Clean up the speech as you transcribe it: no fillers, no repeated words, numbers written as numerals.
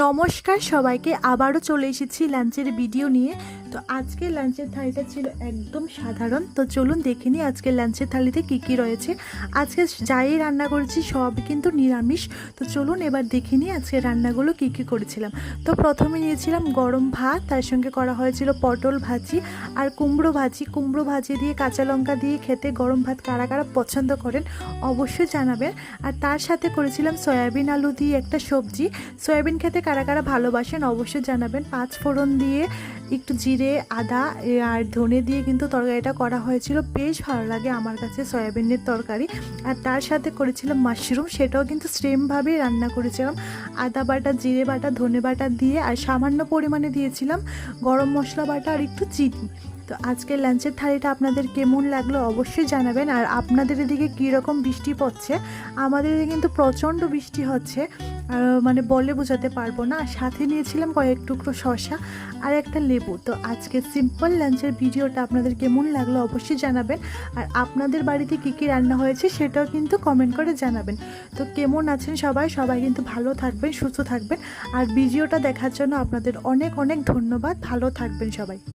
নমস্কার সবাইকে, আবারও চলে এসেছি লাঞ্চের ভিডিও নিয়ে। তো আজকে লাঞ্চের থালিটা ছিল একদম সাধারণ। তো চলুন দেখে নিই আজকে লাঞ্চের থালিতে কি কি রয়েছে। আজকে যাই রান্না করেছি সব কিন্তু নিরামিষ। তো চলুন এবার দেখে নিই আজকে রান্নাগুলো কি কি করেছিলাম। তো প্রথমে নিয়েছিলাম গরম ভাত, তার সঙ্গে করা হয়েছিল পটল ভাজি আর কুমড়ো ভাজি। কুমড়ো ভাজি দিয়ে কাঁচা লঙ্কা দিয়ে খেতে গরম ভাত কারা কারা পছন্দ করেন অবশ্যই জানাবেন। আর তার সাথে করেছিলাম সয়াবিন আলু দিয়ে একটা সবজি। সয়াবিন খেতে কারা কারা ভালোবাসেন অবশ্যই জানাবেন। 5 ফোড়ন দিয়ে একটু জিরে, আদা আর ধনে দিয়ে কিন্তু তরকারিটা করা হয়েছিল। বেশ ভালো লাগে আমার কাছে সয়াবিনের তরকারি। আর তার সাথে করেছিলাম মাশরুম, সেটাও কিন্তু সেমভাবেই রান্না করেছিলাম। আদা বাটা, জিরে বাটা, ধনে বাটা দিয়ে আর সামান্য পরিমাণে দিয়েছিলাম গরম মশলা বাটা আর একটু চিনি। তো আজকের লাঞ্চের থালিটা আপনাদের কেমন লাগলো অবশ্যই জানাবেন। আর আপনাদের এদিকে কীরকম বৃষ্টি পড়ছে? আমাদের এদিকে কিন্তু প্রচণ্ড বৃষ্টি হচ্ছে, মানে বলে বোঝাতে পারবো না। আর সাথে নিয়েছিলাম কয়েক টুকরো শসা আর একটা লেবু। তো আজকে সিম্পল লাঞ্চের ভিডিওটা আপনাদের কেমন লাগলো অবশ্যই জানাবেন। আর আপনাদের বাড়িতে কী কী রান্না হয়েছে সেটাও কিন্তু কমেন্ট করে জানাবেন। তো কেমন আছেন সবাই? সবাই কিন্তু ভালো থাকবেন, সুস্থ থাকবেন। আর ভিডিওটা দেখার জন্য আপনাদের অনেক অনেক ধন্যবাদ। ভালো থাকবেন সবাই।